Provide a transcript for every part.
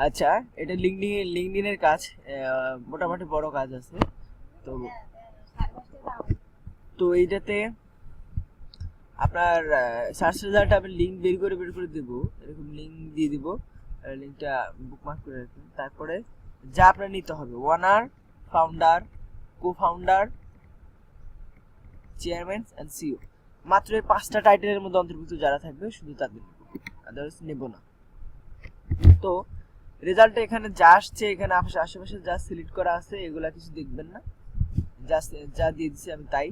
আচ্ছা, এটা লিঙ্কডইনের কাজ, মোটামুটি বড় কাজ আছে। তো তো এইটাতে আপনার সার্চ রেজাল্ট আমি লিঙ্ক বের করে দেব, এরকম লিঙ্ক দিয়ে দিব, লিঙ্কটা বুকমার্ক করে রাখবেন। তারপরে যা আপনার নিতে হবে, owner, founder, co-founder, chairman and CEO, মাত্র এই 5টা টাইটেলের মধ্যে অন্তর্ভুক্ত যারা থাকবে শুধু তাদের, আদারওয়াইজ নেব না। তো রেজাল্টে এখানে যা আসছে, এখানে আশেপাশে যা সিলেক্ট করা আছে এগুলা কিছু দেখবেন না, যা দিয়ে দিছি আমি তাই,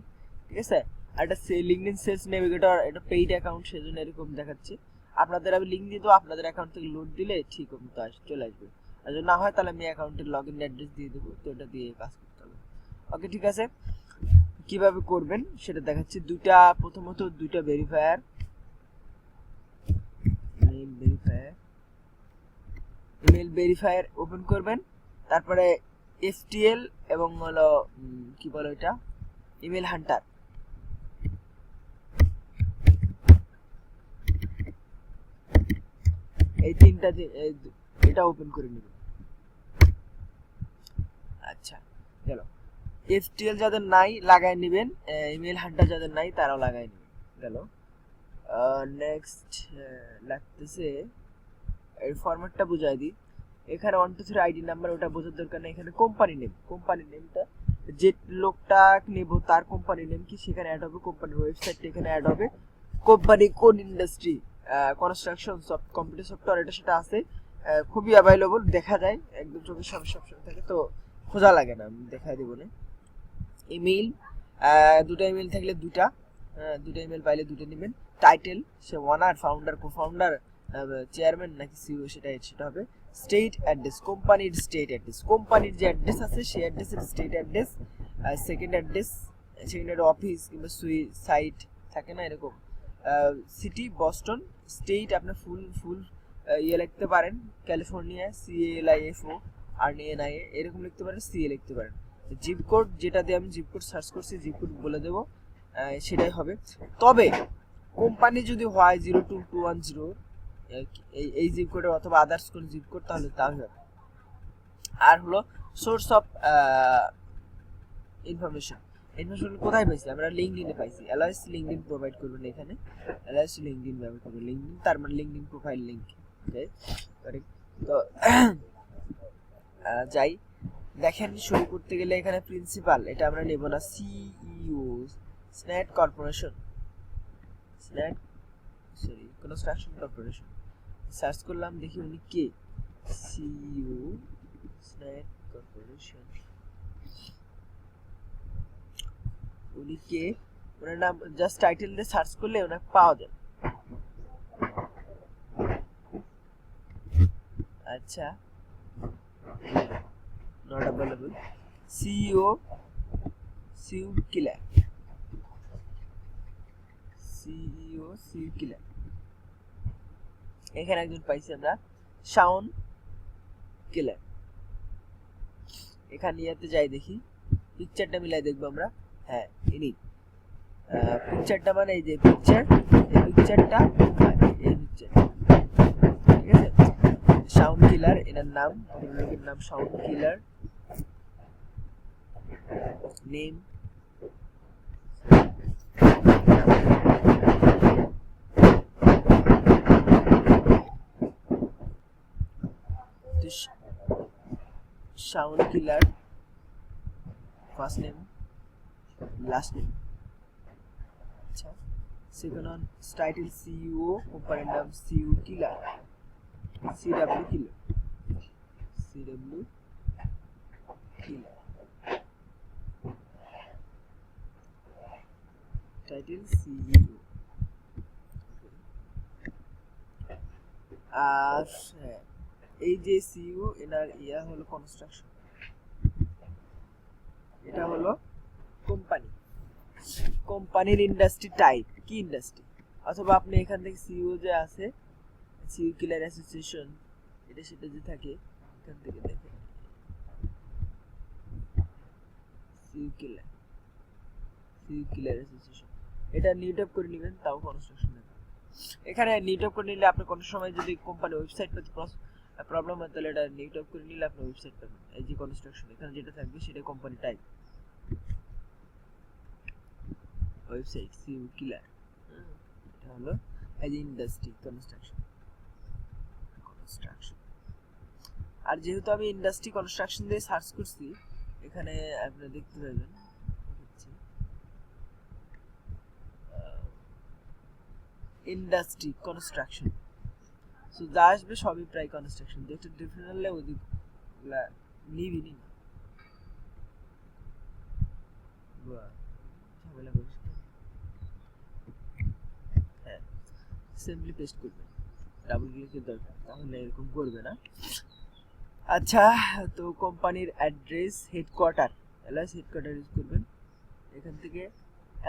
ঠিক আছে। আর এটা লিঙ্কডইন সেলস নেভিগেটর, এটা পেইড অ্যাকাউন্ট, সেজন্য এরকম দেখাচ্ছে। আপনাদের আমি লিঙ্ক দিয়ে দেবো, আপনাদের অ্যাকাউন্ট থেকে লোড দিলে ঠিক মতো চলে আসবে। আর যদি না হয় তাহলে আমি অ্যাকাউন্টের লগইন অ্যাড্রেস দিয়ে দেবো, তো এটা দিয়ে কাজ করতে হবে। ওকে, ঠিক আছে। কিভাবে করবেন সেটা দেখাচ্ছি। প্রথমত দুইটা ভেরিফায়ার, ইমেল ভেরিফায়ার ওপেন করবেন। তারপরে এসটিএল এবং হলো কি বলে এটা, ইমেল হান্টার, এই তিনটা এটা ওপেন করে নেবেন। আচ্ছা, গেল। এসটিএল যাদের নাই লাগাই নেবেন, ইমেল হান্টার যাদের নাই তারাও লাগাই নেবেন। গেল। নেক্সট লাগতেছে এর ফরম্যাটটা বুঝাই দিই। এখানে 1 2 3 আইডি নাম্বার, ওটা বোঝার দরকার নেই। এখানে কোম্পানি নেমটা যে লোকটা নেব তার কোম্পানি নেম কি সেখানে অ্যাড হবে, কোম্পানির ওয়েবসাইটটা এখানে অ্যাড হবে, কোম্পানি কোন ইন্ডাস্ট্রি, কনস্ট্রাকশন, কম্পিউটার সফটওয়্যার, এটা সেটা আছে, খুবই অ্যাভেলেবল, দেখা যায় একদম চোখের সামনে সবসময় থাকে, তো খোঁজা লাগে না, আমি দেখাই দেবো না। ইমেল, দুটো ইমেল থাকলে দুটো ইমেল পাইলে দুটো নেবেন। টাইটেল, সে ওনার, ফাউন্ডার, কো-ফাউন্ডার, চেয়ারম্যান নাকি সিইও, সেটা হবে। স্টেট অ্যাড্রেস, কোম্পানির স্টেট অ্যাড্রেস, কোম্পানির যে অ্যাড্রেস আছে সেই অ্যাড্রেসের স্টেট অ্যাড্রেস। সেকেন্ড অফিস কিংবা সাইট থাকে না এরকম, সিটি বস্টন, স্টেট আপনার ফুল ইয়ে লিখতে পারেন, ক্যালিফোর্নিয়া, CALIFO, RNIA এরকম লিখতে পারেন, CA লিখতে পারেন। জিপ কোড, যেটা দিয়ে আমি জিপ কোড সার্চ করছি, জিপ কোড বলে দেবো, সেটাই হবে। তবে কোম্পানি যদি হয় 02210, এই জিপ কোডের অথবা আদার্স কোন জিপ কোড, তাহলে তাও হবে। আর হলো সোর্স অফ ইনফরমেশন কোথায় পাইছি আমরা, লিঙ্কডইনে পাইছি। অ্যালাইস লিঙ্কডইন প্রোভাইড করবেন, এখানে অ্যালাইস লিঙ্কডইন ব্যবহার করবেন, লিঙ্কডইন তার মানে লিঙ্কডইন প্রোফাইল লিংক, কারেক্ট। তো যাই, দেখেন শুরু করতে গেলে এখানে প্রিন্সিপাল, এটা আমরা নেব না, সিইও, স্ন্যাট কর্পোরেশন, কনস্ট্রাকশন কর্পোরেশন, সার্চ করলাম, দেখি উনি কে, সিইও, স্ন্যাট কর্পোরেশন, উনি কে, ওনার নাম জাস্ট টাইটেল দিয়ে সার্চ করলে ওনাকে পাওয়া যাবে। আচ্ছা, নট অ্যাভেলেবল, সিইও সিউকিলার, এখানে একজন পাইছি আমরা, শাওন কিলার। এখানে ইয়াতে যাই, দেখি পিকচারটা মিলাই দেখবো আমরা, হ্যাঁ ইনি, পিকচারটা মানে এই যে পিকচারটা, এই পিকচার, ঠিক আছে। শাওন কিলার এনার নাম, লোকের নাম শাওন কিলার, নেম শাওন কিলার, ফার্স্ট নেম, লাস্ট নেম। আচ্ছা, সেকেন্ড অন টাইটেল সিইও, কোম্পানির নাম সিইও কিলার, সিডব্লিউ কিলার, টাইটেল সিইও। আর এই যে সিইও, এনার ইয়া হলো কনস্ট্রাকশন, এটা হলো কোম্পানির ইন্ডাস্ট্রি টাইপ কি ইন্ডাস্ট্রি, অথবা আপনি এখান থেকে সিইও যে আছে, সিইও কিলার অ্যাসোসিয়েশন, এটা সেটা যে থাকে, এখান থেকে দেখেন সিইও কিলার অ্যাসোসিয়েশন, এটা নিউ ট্যাপ করে নেবেন, তাও কনস্ট্রাকশন। এখানে নিউ ট্যাপ করে নিলে আপনি কোনো সময় যদি কোম্পানি ওয়েবসাইট প্রবলেম হয় তাহলে এটা নেট অফ করে নিলে আপনার ওয়েবসাইট পাবেন। এই যে কনস্ট্রাকশন এখানে যেটা থাকবে সেটা কোম্পানি টাইপ ওয়েবসাইট সিউ কিলার। এটা হলো এই যে ইন্ডাস্ট্রি কনস্ট্রাকশন। আর যেহেতু আমি ইন্ডাস্ট্রি কনস্ট্রাকশন দিয়ে সার্চ করছি এখানে আপনারা দেখতে পাবেন ইন্ডাস্ট্রি কনস্ট্রাকশন। সো যা আসবে সবই প্রায় কনস্ট্রাকশন, যেটা ডিফারেন্ট হলে ওদিকগুলা নিবি নি ঝামেলা করিস। হ্যাঁ সিম্পলি পেস্ট করবেন, ডাবল ক্লিকের দরকার, তাহলে এরকম করবে না। আচ্ছা, তো কোম্পানির address headquarter, LIS headquarter use করবেন। এখান থেকে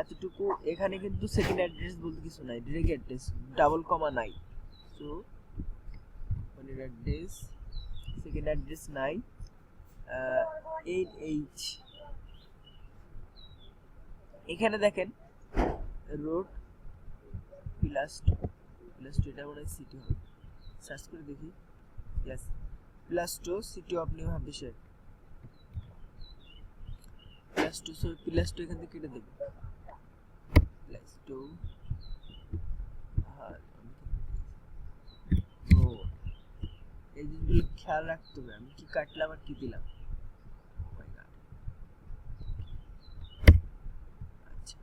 এতটুকু, এখানে কিন্তু সেকেন্ড অ্যাড্রেস বলতে কিছু নাই, ডিরেক্ট অ্যাড্রেস, ডাবল কমা নাই। তো কোম্পানির অ্যাড্রেস, সেকেন্ড অ্যাড্রেস নাই, 8H এখানে দেখেন রোড পিলাস্টো, এটা মনে হয় সিটি হবে, সার্চ করে দেখি। ইয়েস, পিলাস্টো, সিটি অফ নিউ হ্যাম্পশায়ার। পিলাস্টো এখান থেকে কেটে দেবো, পিলাস্টো এই জিনিসগুলো খেয়াল রাখতে হবে, আমি কি কাটলাম আর কি দিলাম। আচ্ছা,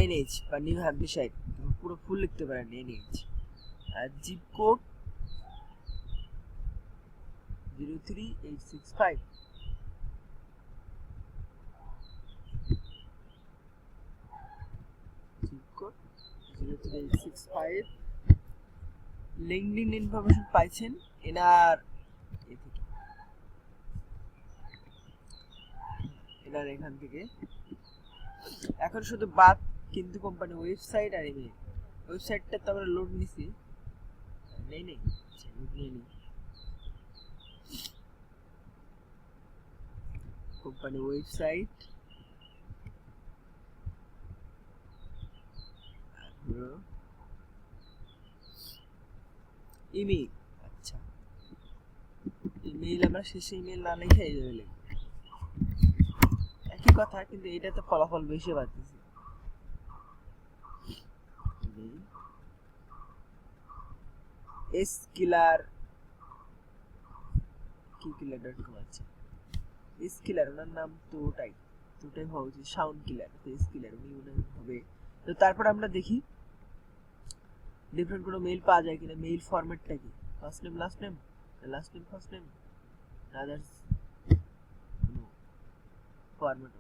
NH বা নিউ হ্যাম্পশায়ার, পুরো ফুল লিখতে পারেন NH। আর zip code 03865, zip code 03865। LinkedIn information পাইছেন এনার এখান থেকে। এখন শুধু বাদ কিন্তু কোম্পানি ওয়েবসাইট আর ইমেল। ওয়েবসাইটটা তো আমরা লোড নিছি, নেই কোম্পানি ওয়েবসাইট, ইমেল। আচ্ছা, ইমেল আমরা শেষে ইমেল না লিখে এইভাবে লিখব, একই কথা, কিন্তু এটাতে ফলাফল বেশি পাচ্ছি। এসকিলার কিলার.com। আছে এসকিলার, ওনার নাম তো ওটাই হওয়া উচিত, সাউন্ড কিলার, তো এসকিলার উনি হবে। তো তারপর আমরা দেখি ডিফারেন্ট কোনো মেইল পাওয়া যায় কিনা। মেইল ফরম্যাটটা কি, first name last name, last name first name, others no format.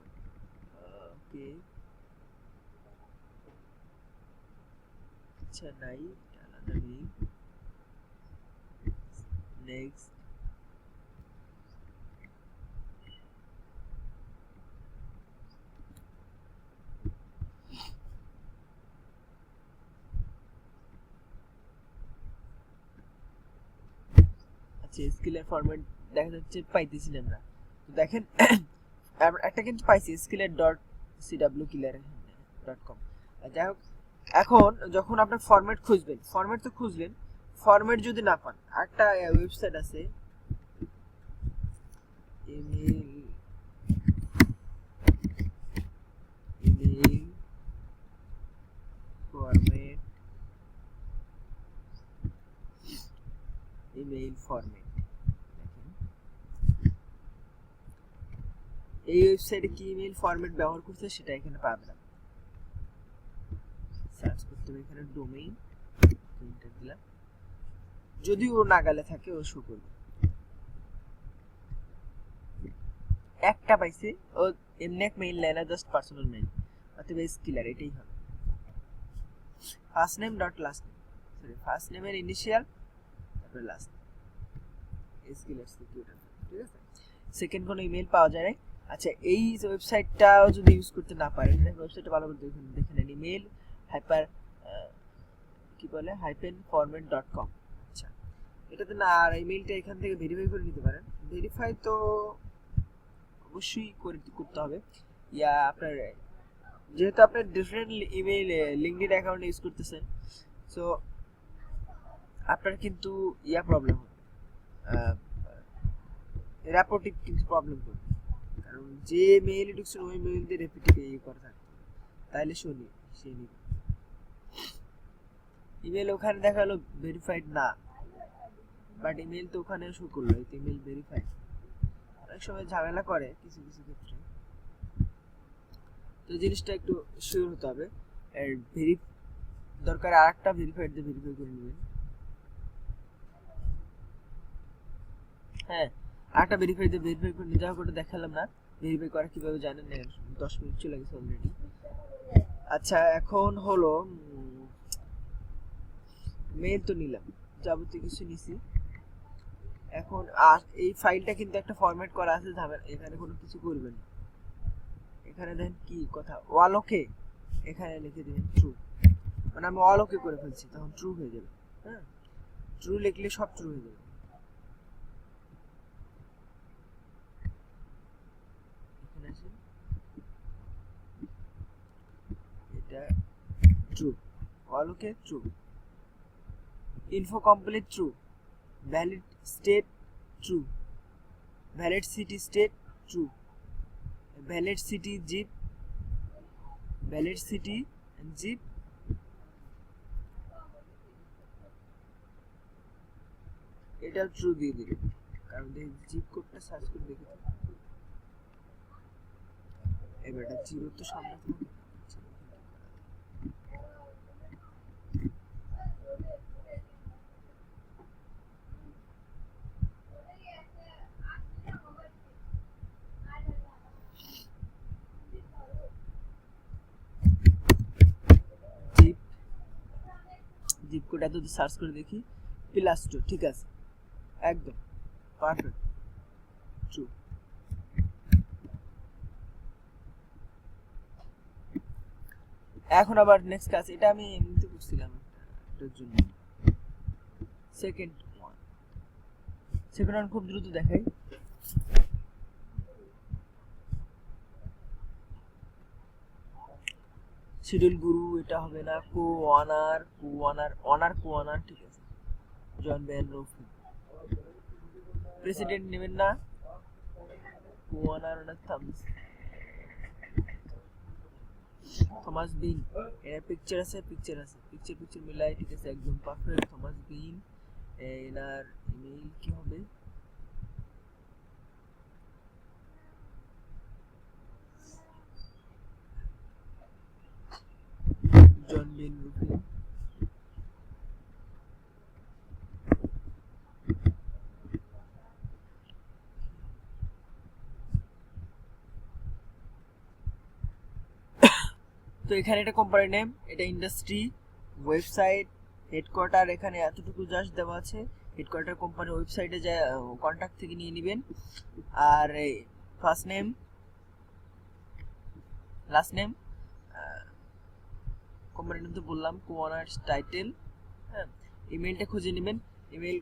Okay, আচ্ছা নাই, আলাদা নেই। নেক্সট, স্কিলের ফরম্যাট দেখা যাচ্ছে পাইতেছি না আমরা। তো দেখেন একটা কিন্তু পাইছি, skiller.cwkiller.com। যাই হোক, এখন যখন আপনার ফরম্যাট খুঁজবেন, ফরম্যাট তো খুঁজলেন, ফরম্যাট যদি না পান, একটা ওয়েবসাইট আছে ইমেল ফরম্যাট, ইমেল ফরম্যাট। এই ওয়েবসাইটে কি ইমেল ফরম্যাট ব্যবহার করছে সেটা এখানে পাবেন। সার্চ করতে হবে এখানে ডোমেইন, এন্টার দিলাম, যদি ও নাগালে থাকে ও শো করবে। একটা পাইছে, ও এমনি এক মেইল নেয় না, জাস্ট পার্সোনাল মেইল, অথবা স্কিলার, এটাই হবে। First name dot last name, sorry first নেমের ইনিশিয়াল তারপরে লাস্ট নেম, স্কিলার সিকিউরিটি, ঠিক আছে। সেকেন্ড কোনো ইমেল পাওয়া যায় না। আচ্ছা, এই ওয়েবসাইটটাও যদি ইউজ করতে না পারেন, ওয়েবসাইটটা ভালো করে দেখে নেন, ইমেল হাইপার কি বলে -format.com। আচ্ছা, এটাতে না, আর ইমেলটা এখান থেকে ভেরিফাই করে নিতে পারেন। ভেরিফাই তো অবশ্যই করতে হবে, ইয়া আপনার যেহেতু আপনি different email LinkedIn account use করতেছেন, সো আপনার আপনার কিন্তু প্রবলেম হবে, র্যাপোর্টিভ কিন্তু প্রবলেম করবে, কারণ যে মেইল ঢুকছে ওই মেইল দিয়ে রেপিটিভ করা থাকে, তাইলে সে নিবে। ইমেল ওখানে দেখালো ভেরিফাইড না, বাট ইমেল তো ওখানে শো করলো ইমেল ভেরিফাইড। অনেক সময় ঝামেলা করে কিছু কিছু ক্ষেত্রে, তো জিনিসটা একটু শিওর হতে হবে। আর দরকার আরেকটা ভেরিফাইড দিয়ে ভেরিফাই করে নেবেন। হ্যাঁ, আরেকটা ভেরিফাই দিয়ে ভেরিফাই করে নিতে হবে, ওটা দেখালাম না। ভেরিফাই করা কিভাবে জানেন না, 10 মিনিট চলে গেছে অলরেডি। আচ্ছা, এখন হলো মেইল তো নিলাম, যাবতীয় কিছু নিছি। এখন আর এই ফাইলটা কিন্তু একটা ফরম্যাট করা আছে, এখানে কোনো কিছু করবেন না। এখানে দেন কি কথা, অল ওকে, এখানে লিখে দিবেন ট্রু, মানে আমি অল ওকে করে ফেলছি, তখন ট্রু হয়ে যাবে। হ্যাঁ, ট্রু লিখলে সব ট্রু হয়ে যাবে। এখানে আসেন, এটা true, all okay true, info complete true, valid state true, valid city state true, valid city zip, valid city zip, এটা ট্রু দিয়ে দিবেন, কারণ জিপ কোডটা সার্চ করে দেখে। এবার এটা জিরো তো সামনে থাকে, জিপ কোড এত সার্চ করে দেখি, +2, ঠিক আছে, একদম পারফেক্ট ট্রু। এখন আবার নেক্সট কাজ, এটা আমি এমনিতে করছিলাম এটার জন্য। সেকেন্ড ওয়ান খুব দ্রুত দেখাই। শিডিউল গুরু এটা হবে না, অনার, ঠিক আছে, জন বেন রফি। প্রেসিডেন্ট নেবেন না, অনার থমাস বিন, এর পিকচার আছে, পিকচার মিলাই, ঠিক আছে, একদম পারফেক্ট। থমাস বিন, এনার ইমেল কি হবে, জন বেন রফি। তো এখানে এটা কোম্পানি নেম, এটা ইন্ডাস্ট্রি, ওয়েবসাইট, হেডকোয়ার্টার, এখানে এতটুকু জাস্ট দেওয়া আছে। হেডকোয়ার্টার কোম্পানির ওয়েবসাইটে যা কন্ট্যাক্ট থেকে নিয়ে নেবেন। আর ফার্স্ট নেম, লাস্ট নেম, কোম্পানির নাম তো বললাম, কোঅনার্স টাইটেল। হ্যাঁ, ইমেলটা খুঁজে নেবেন। ইমেল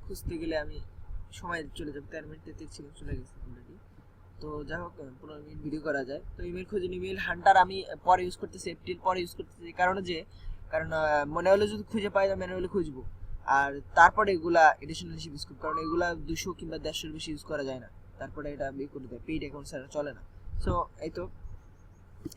খুঁজতে গেলে আমি সময় চলে যাবে, 13 মিনিট 33 সেকেন্ড চলে গেছে অলরেডি। তো যাই হোক, 15 মিনিট ভিডিও করা যায়। তো ইমেল খুঁজে ইমেল হান্টার আমি পরে ইউজ করতেছি, এপ্রিল পরে ইউজ করতেছি, কারণ মনে হলে যদি খুঁজে পাই ম্যানুয়ালি খুঁজবো, আর তারপরে এগুলা এডিশনাল হিসেবে ইউজ করবো, কারণ এগুলা 200 কিংবা 150 বেশি ইউজ করা যায় না। তারপরে এটা আমি করে দেয়, পেইড অ্যাকাউন্ট ছাড়া চলে না। সো এই তো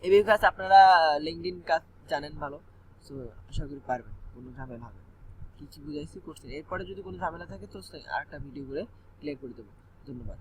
এই কাজ আপনারা লিঙ্কডইন কাজ জানেন ভালো, সো আশা করি পারবেন, কোনো ঝামেলা হবে না। কিছু বুঝাইছি করছেন, এরপরে যদি কোনো ঝামেলা থাকে তো আরেকটা ভিডিও করে ক্লিয়ার করে দেবো। ধন্যবাদ।